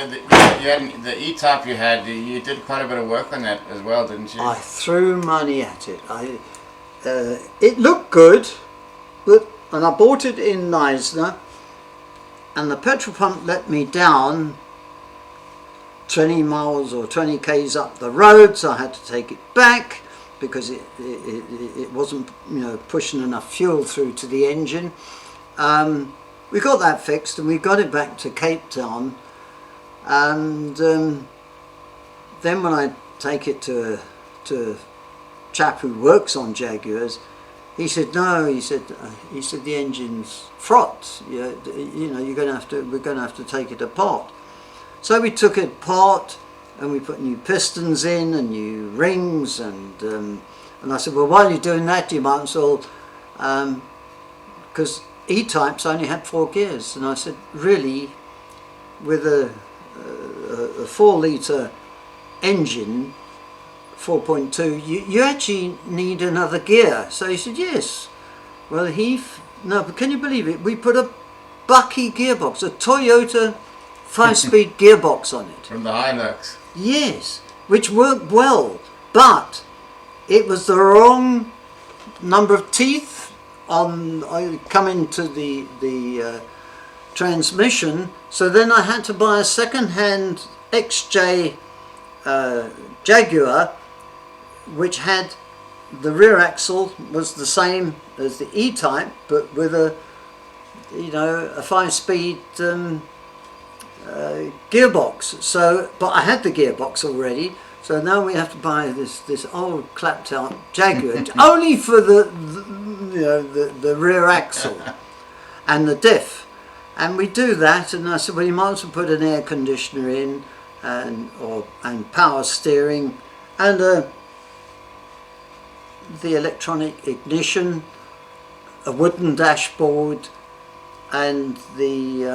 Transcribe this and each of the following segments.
the E-type you had, you did quite a bit of work on that as well, didn't you? I threw money at it. It looked good, and I bought it in Neisner, and the petrol pump let me down 20 miles or 20 k's up the road, so I had to take it back because it wasn't, you know, pushing enough fuel through to the engine. We got that fixed and we got it back to Cape Town, and then when I take it to a chap who works on Jaguars, he said no. He said the engine's fraught. You know, we're going to have to take it apart. So we took it apart and we put new pistons in and new rings, and I said, well, while you're doing that, you might as well, because E-types only had 4 gears, and I said, really, with a 4-litre engine, 4.2, you actually need another gear. So he said, yes. Well, no, but can you believe it? We put a Bucky gearbox, a Toyota 5-speed gearbox on it. From the Hilux. Yes, which worked well, but it was the wrong number of teeth on coming to the transmission. So then I had to buy a second-hand XJ Jaguar, which had the rear axle was the same as the E-type, but with a 5-speed gearbox. So, but I had the gearbox already. So now we have to buy this old clapped out Jaguar only for the rear axle and the diff. And we do that, and I said, well, you might as well put an air conditioner in and power steering and the electronic ignition, a wooden dashboard, and the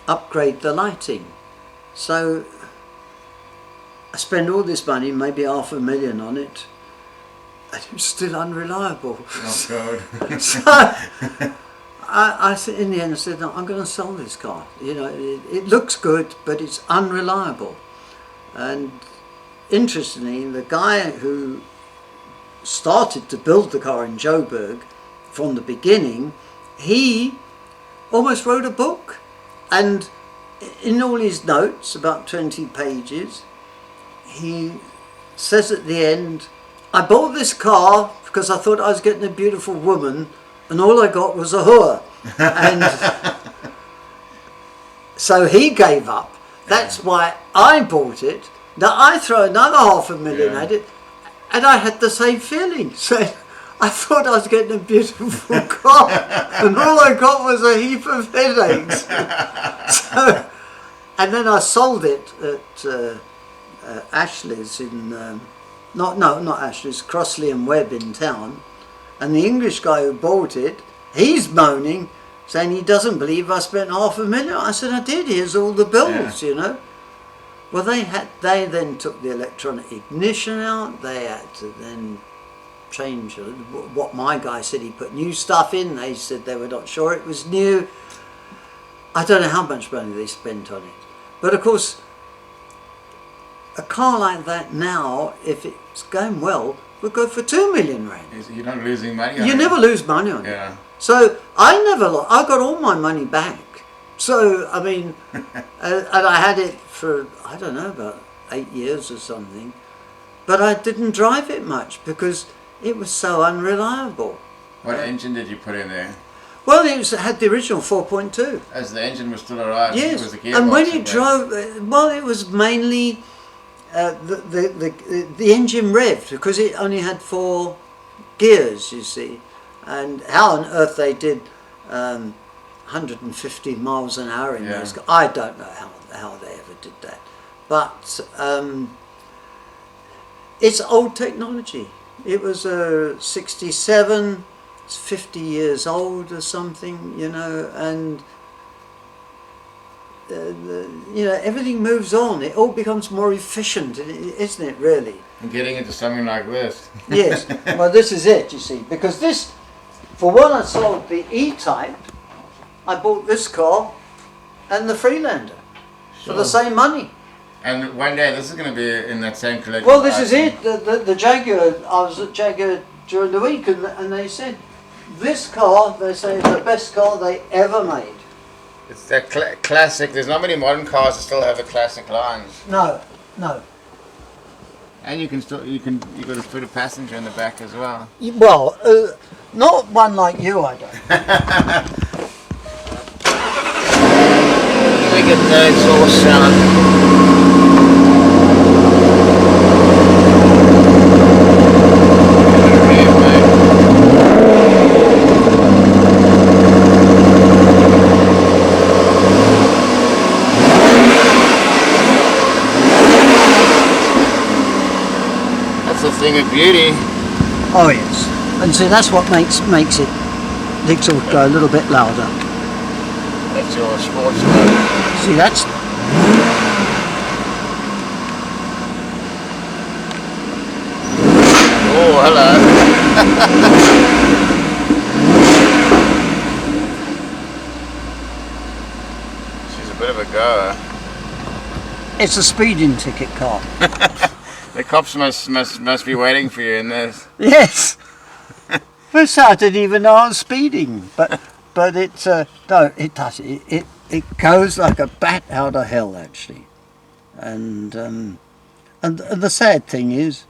upgrade the lighting. So I spend all this money, maybe $500,000 on it, and it's still unreliable. Oh God. So I said, in the end, I said, no, I'm going to sell this car. You know, it looks good, but it's unreliable. And interestingly, the guy who started to build the car in Joburg from the beginning, he almost wrote a book. And in all his notes, about 20 pages, he says at the end, I bought this car because I thought I was getting a beautiful woman, and all I got was a whore. And so he gave up. That's why I bought it. Now I throw another $500,000 at it, and I had the same feeling. So I thought I was getting a beautiful car, and all I got was a heap of headaches. So, and then I sold it at Ashley's in, not Ashley's, Crossley and Webb in town. And the English guy who bought it, he's moaning, saying he doesn't believe I spent $500,000. I said, I did, here's all the bills, you know. Well, they then took the electronic ignition out. They had to then change what my guy said. He put new stuff in. They said they were not sure it was new. I don't know how much money they spent on it. But of course, a car like that now, if it's going well, would go for 2 million rand. You're not losing money on it. You never lose money on it. Yeah. So I got all my money back. So, I mean, and I had it for, I don't know, about 8 years or something. But I didn't drive it much because it was so unreliable. What engine did you put in there? Well, it had the original 4.2. As the engine was still alright. Yes, It was the gearbox and when it drove, well, it was mainly the engine revved because it only had 4 gears, you see. And how on earth they did 150 miles an hour in those cars, I don't know how they ever did that. But it's old technology. It was a 67, it's 50 years old or something, you know, and you know, everything moves on. It all becomes more efficient, isn't it, really? And getting into something like this. Yes, well, this is it, you see, because this, for when I sold the E-type, I bought this car and the Freelander for the Sure. same money. And one day this is going to be in that same collection. Well, this is it. The Jaguar. I was at Jaguar during the week, and they said this car, they say, is the best car they ever made. It's that classic. There's not many modern cars that still have the classic lines. No, no. And you can got to put a passenger in the back as well. Well, not one like you, I don't. We get the exhaust sound. That's a thing of beauty. Oh yes, and see that's what makes it. The exhaust go a little bit louder. That's your sports mode. See, that's Oh, hello. She's a bit of a goer. it's a speeding ticket car. The cops must be waiting for you in this. Yes. First I didn't even know I was speeding, but it's no, it does. It goes like a bat out of hell actually, and the sad thing is,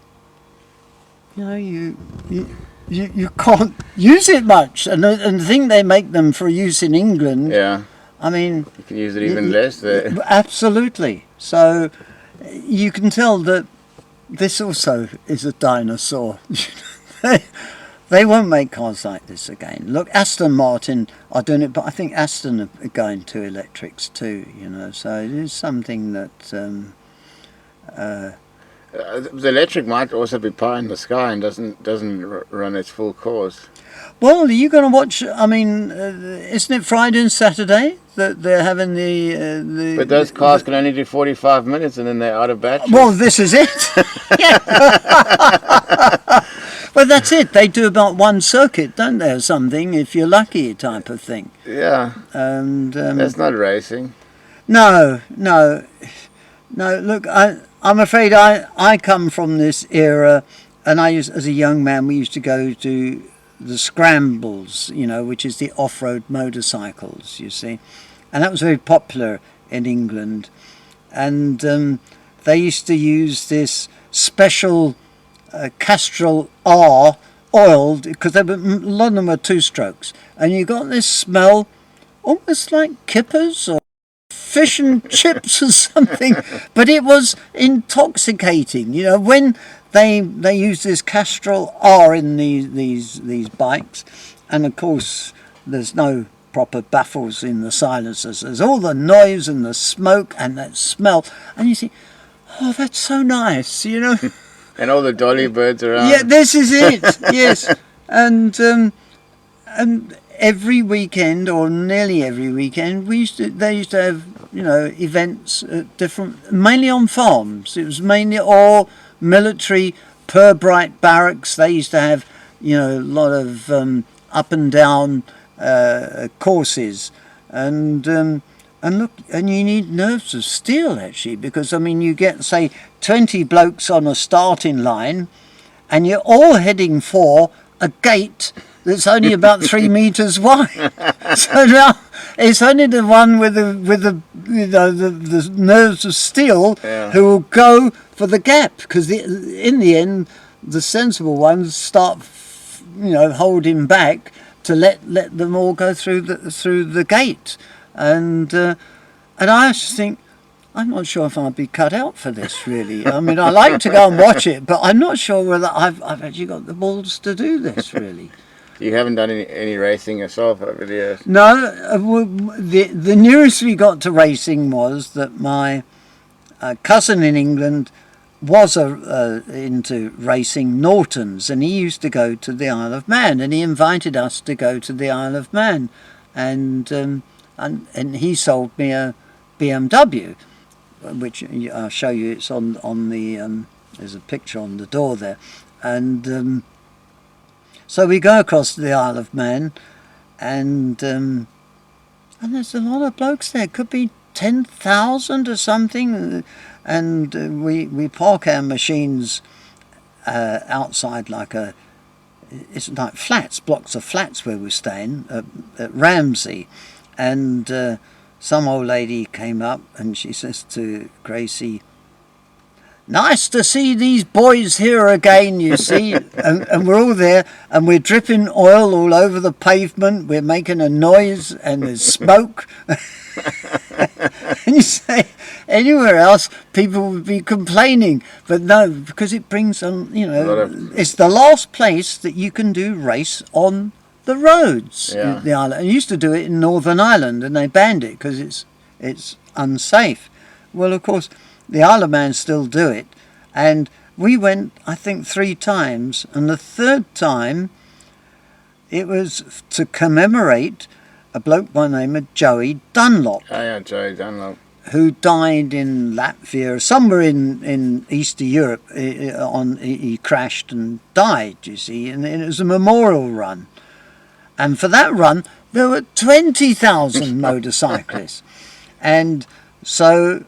you know, you can't use it much, and the thing they make them for use in England. Yeah. I mean, You can use it even less there. absolutely. So you can tell that this also is a dinosaur. They won't make cars like this again. Look, Aston Martin are doing it, but I think Aston are going to electrics too, you know, so it is something that... The electric might also be pie in the sky and doesn't run its full course. Well, are you going to watch, I mean, isn't it Friday and Saturday that they're having the... But those cars can only do 45 minutes and then they're out of battery. Well, this is it. Well, that's it. They do about one circuit, don't they, or something, if you're lucky, type of thing. Yeah. And That's not racing. no. Look, I'm afraid I come from this era, and as a young man, we used to go to the scrambles, you know, which is the off-road motorcycles, you see, and that was very popular in England, and they used to use this special Castrol R oiled, because a lot of them were two strokes, and you got this smell almost like kippers or fish and chips or something, but it was intoxicating, you know, when they used this Castrol R in these bikes, and of course there's no proper baffles in the silencers, there's all the noise and the smoke and that smell, and you think, oh, that's so nice, you know. And all the dolly birds around. Yeah, this is it. Yes, and every weekend, or nearly every weekend, they used to have, you know, events at different, mainly on farms. It was mainly all military Purbright barracks. They used to have, you know, a lot of up and down courses, and look, and you need nerves of steel actually, because I mean, you get, say, 20 blokes on a starting line, and you're all heading for a gate that's only about 3 meters wide. So now it's only the one with the you know, the nerves of steel, Yeah. who will go for the gap, because in the end the sensible ones start, you know, holding back to let them all go through the gate, and I just think, I'm not sure if I'd be cut out for this, really. I mean, I like to go and watch it, but I'm not sure whether I've actually got the balls to do this, really. You haven't done any racing yourself over the years? No, the nearest we got to racing was that my cousin in England was into racing Nortons, and he used to go to the Isle of Man, and he invited us to go to the Isle of Man, and he sold me a BMW, which I'll show you. It's on the there's a picture on the door there, and so we go across to the Isle of Man, and And there's a lot of blokes there. Could be 10,000 or something. And we park our machines outside it's like flats, blocks of flats where we're staying at Ramsey. And some old lady came up and she says to Gracie, "Nice to see these boys here again, you see." and we're all there and we're dripping oil all over the pavement. We're making a noise and there's smoke. And you say, anywhere else people would be complaining, but no, because it brings on, it's the last place that you can do race on the roads. Yeah. The island. I used to do it in Northern Ireland and they banned it because it's unsafe. Well, of course, the Isle of Man still do it, and we went, I think, 3 times, and the third time it was to commemorate a bloke by the name of Joey Dunlop. Oh yeah, Joey Dunlop. Who died in Latvia, somewhere in Eastern Europe. He crashed and died, you see, and it was a memorial run. And for that run, there were 20,000 motorcyclists. And so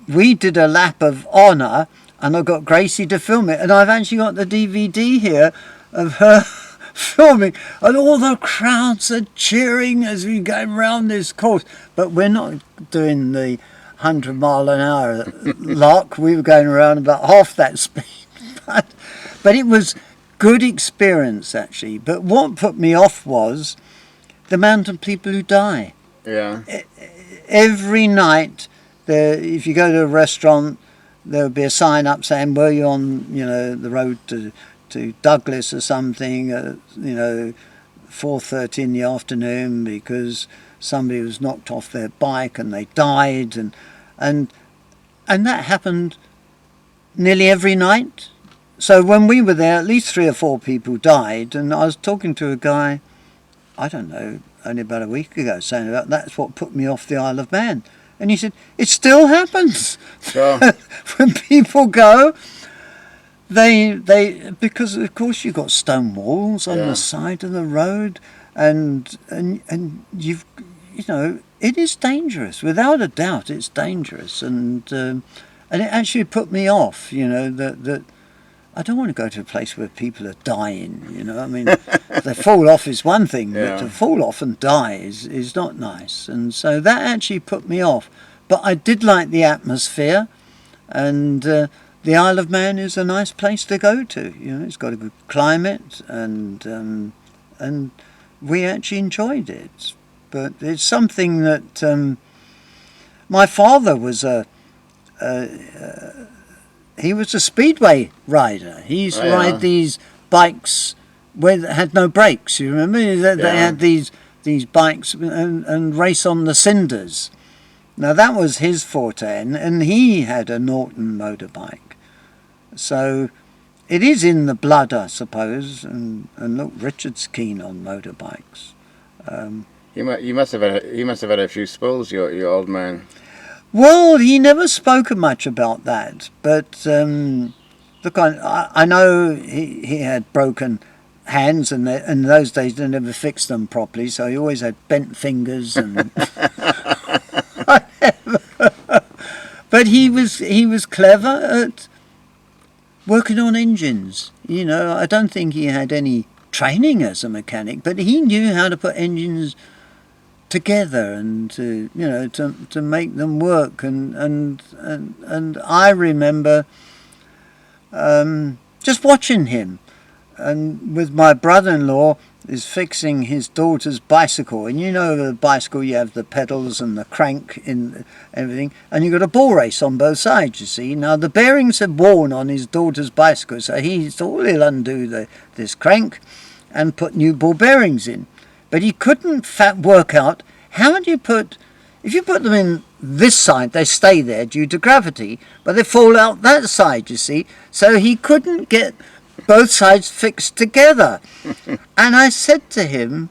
we did a lap of honour, and I got Gracie to film it. And I've actually got the DVD here of her filming, and all the crowds are cheering as we go around this course. But we're not doing the 100-mile-an-hour lark. We were going around about half that speed. But it was good experience, actually. But what put me off was the amount of people who die. Yeah. Every night, if you go to a restaurant, there'll be a sign up saying, "Were you on, the road to Douglas or something, 4:30 in the afternoon because somebody was knocked off their bike and they died," and that happened nearly every night. So when we were there, at least 3 or 4 people died, and I was talking to a guy, I don't know, only about a week ago, saying about that's what put me off the Isle of Man, and he said it still happens. Sure. When people go. They because of course you've got stone walls on the side of the road, and you've it is dangerous, without a doubt. It's dangerous, and it actually put me off. That I don't want to go to a place where people are dying. I mean, if they fall off is one thing, but to fall off and die is not nice, and so that actually put me off. But I did like the atmosphere, and. The Isle of Man is a nice place to go to. It's got a good climate, and we actually enjoyed it. But it's something that my father was he was a speedway rider. He used to ride these bikes where they had no brakes. You remember they had these bikes and race on the cinders. Now that was his forte, and he had a Norton motorbike. So it is in the blood, I suppose, and look, Richard's keen on motorbikes. You must have had a few spills, your old man. Well, he never spoke much about that, but look, I know he had broken hands, and in those days they never fixed them properly, so he always had bent fingers and. But he was clever at working on engines. I don't think he had any training as a mechanic, but he knew how to put engines together and to make them work. And I remember just watching him, and with my brother-in-law is fixing his daughter's bicycle, and the bicycle, you have the pedals and the crank in everything, and you've got a ball race on both sides, you see. Now the bearings had worn on his daughter's bicycle, so he thought he'll undo this crank and put new ball bearings in, but he couldn't work out how do you if you put them in this side, they stay there due to gravity, but they fall out that side, you see. So he couldn't get both sides fixed together. And I said to him,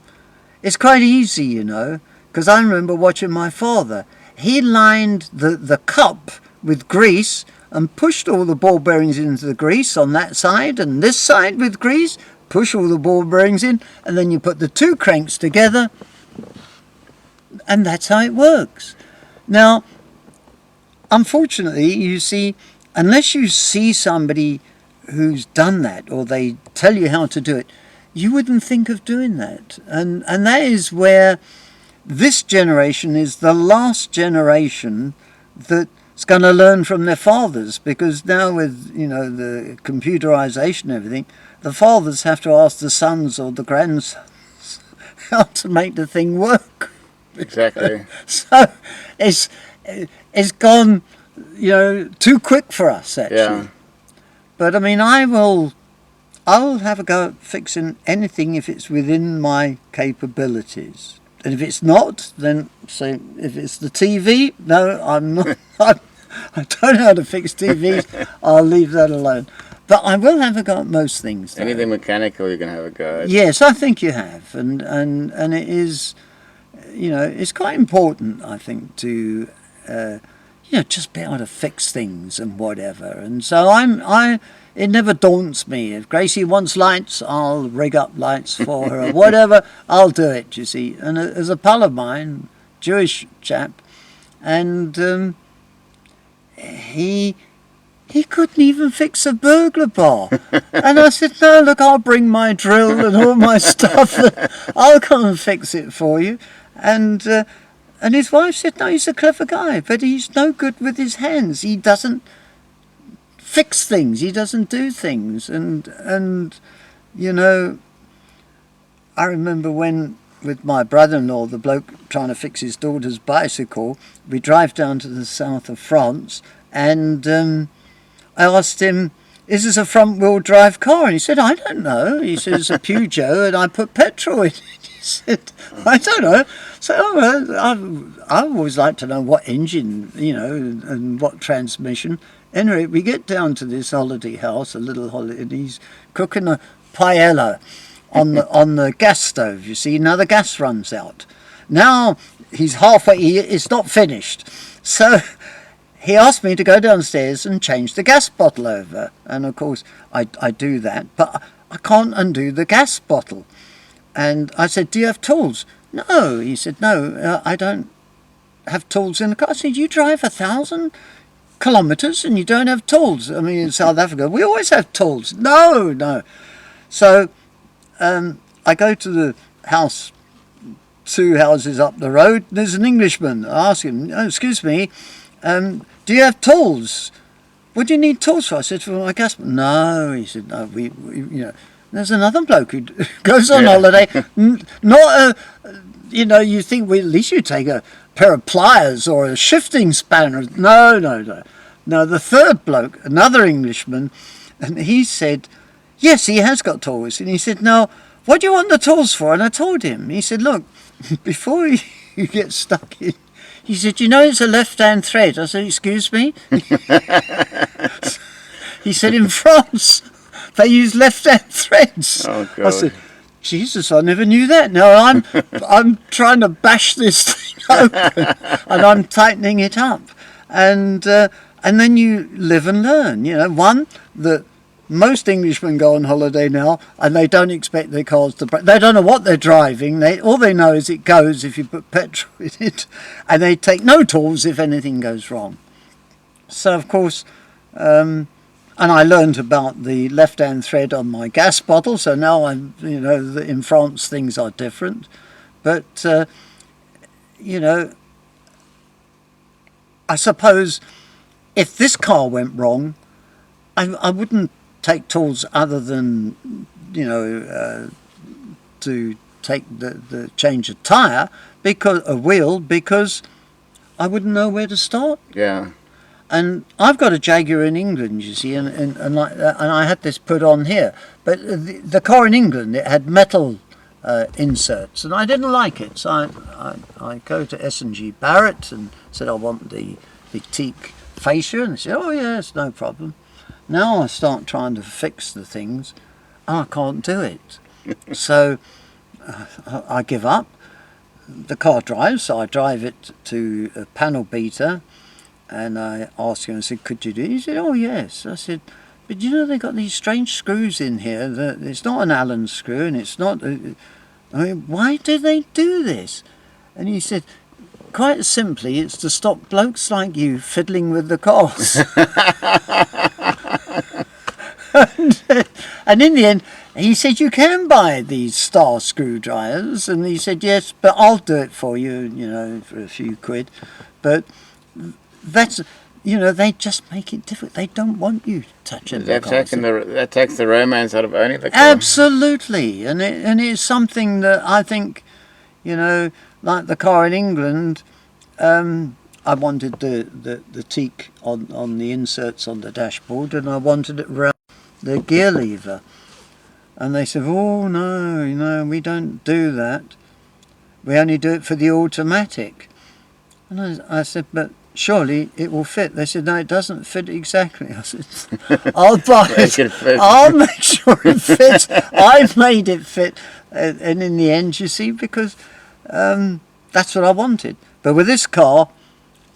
it's quite easy, because I remember watching my father. He lined the cup with grease and pushed all the ball bearings into the grease on that side, and this side with grease, push all the ball bearings in, and then you put the 2 cranks together, And that's how it works. Now, unfortunately, you see, unless you see somebody who's done that or they tell you how to do it, you wouldn't think of doing that. And that is where this generation is the last generation that's going to learn from their fathers, because now with, you know, the computerization and everything, the fathers have to ask the sons or the grandsons how to make the thing work. Exactly. So it's gone, you know, too quick for us, actually. Yeah. But I mean, I'll have a go at fixing anything if it's within my capabilities. And if it's not, then say, if it's the TV, no, I'm not. I don't know how to fix TVs. I'll leave that alone. But I will have a go at most things. Though. Anything mechanical, you can have a go at. Yes, I think you have, and it is, you know, it's quite important, I think, to you know, just be able to fix things and whatever. And so it never daunts me. If Gracie wants lights, I'll rig up lights for her or whatever. I'll do it, you see. And there's a pal of mine, Jewish chap, and he couldn't even fix a burglar bar. And I said, no, look, I'll bring my drill and all my stuff. I'll come and fix it for you. And his wife said, no, he's a clever guy, but he's no good with his hands. He doesn't fix things. He doesn't do things. And you know, I remember when, with my brother-in-law, the bloke trying to fix his daughter's bicycle, we drive down to the south of France, and I asked him, is this a front-wheel drive car? And he said, I don't know. He said, it's a Peugeot, and I put petrol in it. He said, I don't know. So I always like to know what engine, you know, and what transmission. Anyway, we get down to this holiday house, a little holiday, and he's cooking a paella on the gas stove, you see. Now the gas runs out. Now he's halfway, it's not finished. So he asked me to go downstairs and change the gas bottle over. And of course, I do that, but I can't undo the gas bottle. And I said, do you have tools? No. He said, no, I don't have tools in the car. I said, you drive 1,000 kilometres and you don't have tools. I mean, in South Africa, we always have tools. No. So I go to the house, 2 houses up the road. There's an Englishman. I ask him, oh, excuse me, do you have tools? What do you need tools for? I said, for my gas. No, he said, no, we you know. There's another bloke who goes on holiday, not you know, you think, well, at least you take a pair of pliers or a shifting spanner. No. No, the third bloke, another Englishman, and he said, yes, he has got tools. And he said, no, what do you want the tools for? And I told him. He said, look, before you get stuck in, he said, you know, it's a left-hand thread. I said, excuse me? He said, in France, they use left-hand threads. Oh, God. I said, Jesus, I never knew that. Now I'm trying to bash this thing open, and I'm tightening it up, and then you live and learn. You know, one, that most Englishmen go on holiday now, and they don't expect their cars to break. They don't know what they're driving. All they know is it goes if you put petrol in it, and they take no tools if anything goes wrong. So of course. And I learned about the left-hand thread on my gas bottle, so now I'm, you know, in France things are different. But, you know, I suppose if this car went wrong, I wouldn't take tools other than, you know, to take the change of tyre, because a wheel, because I wouldn't know where to start. Yeah. And I've got a Jaguar in England, you see, and I had this put on here. But the car in England, it had metal inserts, and I didn't like it. So I go to S&G Barrett and said I want the teak fascia, and they said, oh yes, no problem. Now I start trying to fix the things, and I can't do it. So I give up. The car drives, so I drive it to a panel beater. And I asked him, I said, could you do it? He said, oh yes. I said, but you know, they've got these strange screws in here. It's not an Allen screw, and it's not... I mean, why do they do this? And he said, quite simply, it's to stop blokes like you fiddling with the cars. and in the end, he said, you can buy these star screwdrivers. And he said, yes, but I'll do it for you, you know, for a few quid. But that's, you know, they just make it difficult. They don't want you touching the cars. That takes the romance out of owning the car. Absolutely. And it's something that I think, you know, like the car in England, I wanted the teak on the inserts on the dashboard, and I wanted it around the gear lever. And they said, oh no, we don't do that. We only do it for the automatic. And I said, but surely it will fit. They said, no, it doesn't fit exactly. I said, I'll buy it. I'll make sure it fits. I've made it fit. And in the end, you see, because that's what I wanted. But with this car,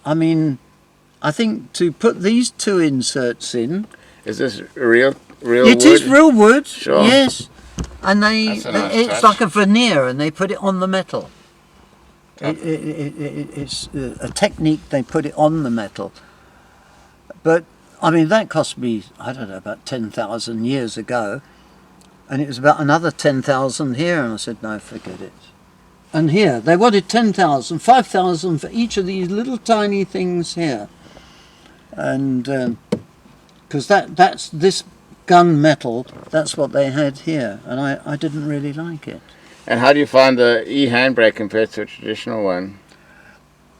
I mean, I think to put these two inserts in... Is this real wood? It is real wood, sure. Yes. And That's a nice it's touch. like a veneer, and they put it on the metal. It's a technique, they put it on the metal. But, I mean, that cost me, I don't know, about 10,000 years ago. And it was about another 10,000 here, and I said, no, forget it. And here, they wanted 10,000, 5,000 for each of these little tiny things here. And, because that's this gun metal, that's what they had here, and I didn't really like it. And how do you find the e-handbrake compared to a traditional one?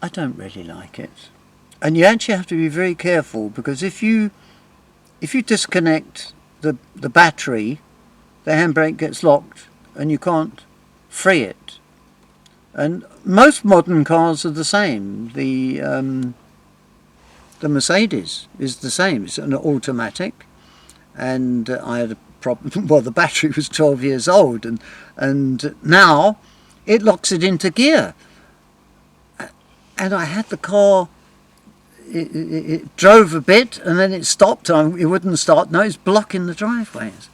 I don't really like it. And you actually have to be very careful, because if you disconnect the battery, the handbrake gets locked and you can't free it. And most modern cars are the same. The Mercedes is the same. It's an automatic, and I had a problem. Well, the battery was 12 years old, and now it locks it into gear. And I had the car. It drove a bit, and then it stopped. And it wouldn't start. No, it's blocking the driveways.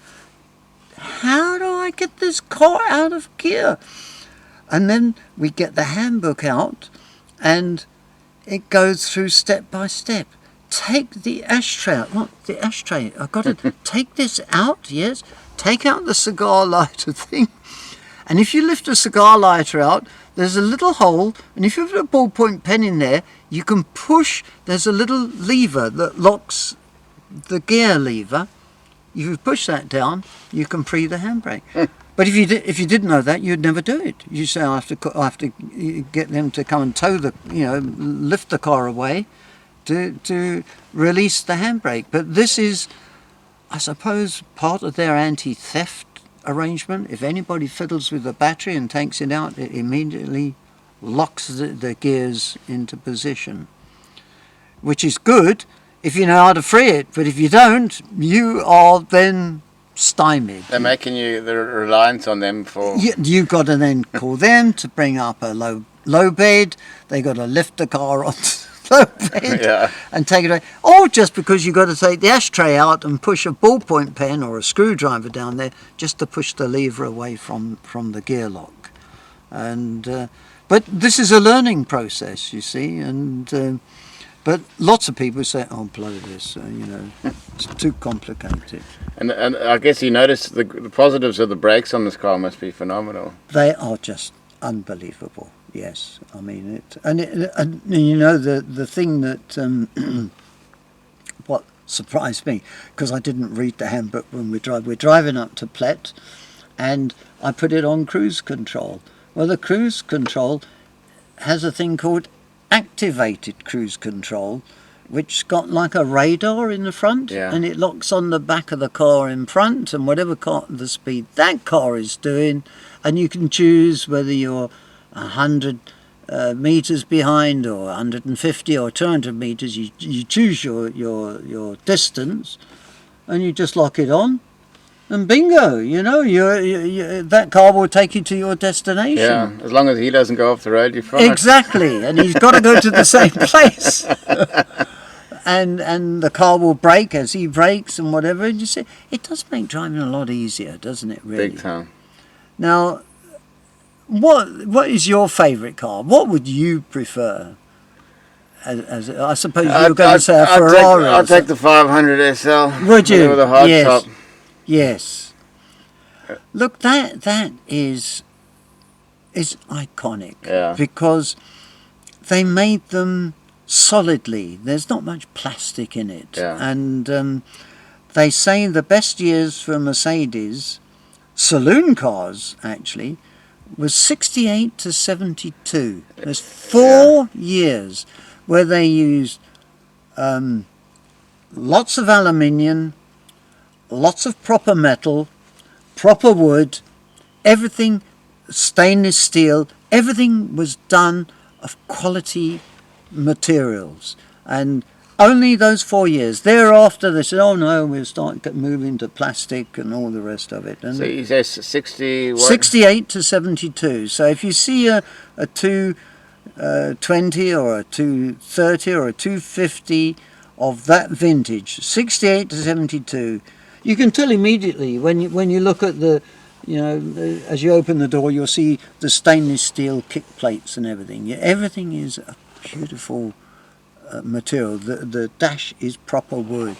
How do I get this car out of gear? And then we get the handbook out, and it goes through step by step. Take the ashtray out. What? The ashtray. I've got to take this out, yes. Take out the cigar lighter thing. And if you lift a cigar lighter out, there's a little hole, and if you put a ballpoint pen in there, you can push. There's a little lever that locks the gear lever. If you push that down, you can free the handbrake. But if you didn't know that, you'd never do it. You say, I have to get them to come and tow the, lift the car away to release the handbrake. But this is, I suppose, part of their anti-theft arrangement. If anybody fiddles with the battery and takes it out, it immediately locks the gears into position, which is good if you know how to free it. But if you don't, you are then stymied. They're making you the reliance on them for... You've got to then call them to bring up a low bed. They got to lift the car onto the low bed and take it away. Or just because you've got to take the ashtray out and push a ballpoint pen or a screwdriver down there just to push the lever away from the gear lock. And but this is a learning process, you see, and but lots of people say, oh, blow this, it's too complicated. And I guess you notice the positives of the brakes on this car must be phenomenal. They are just unbelievable, yes. I mean, and the thing that, what surprised me, because I didn't read the handbook when we're driving up to Plett, and I put it on cruise control. Well, the cruise control has a thing called activated cruise control, which's got like a radar in the front, and it locks on the back of the car in front, and whatever the speed that car is doing, and you can choose whether you're 100 meters behind or 150 or 200 meters. You choose your distance, and you just lock it on, and bingo, that car will take you to your destination. Yeah, as long as he doesn't go off the road, you're fine. Exactly, and he's got to go to the same place. And the car will brake as he brakes and whatever. And you see, it does make driving a lot easier, doesn't it, really? Big time. Now, What is your favourite car? What would you prefer? As I suppose you were going to say a Ferrari. I'll take the 500 SL. Would you? With a hard Yes. top. Yes. Look, that is iconic. Yeah. Because they made them solidly. There's not much plastic in it. Yeah. And they say the best years for Mercedes, saloon cars actually, was 68 to 72. There's 4 years where they used lots of aluminium, lots of proper metal, proper wood, everything, stainless steel, everything was done of quality materials. And only those 4 years. Thereafter they said, oh no, we'll start moving to plastic and all the rest of it. And So you say 60 what? 68 to 72. So if you see a 220 or a 230 or a 250 of that vintage, 68 to 72, you can tell immediately when you look at the, as you open the door, you'll see the stainless steel kick plates and everything. Everything is a beautiful material. The dash is proper wood.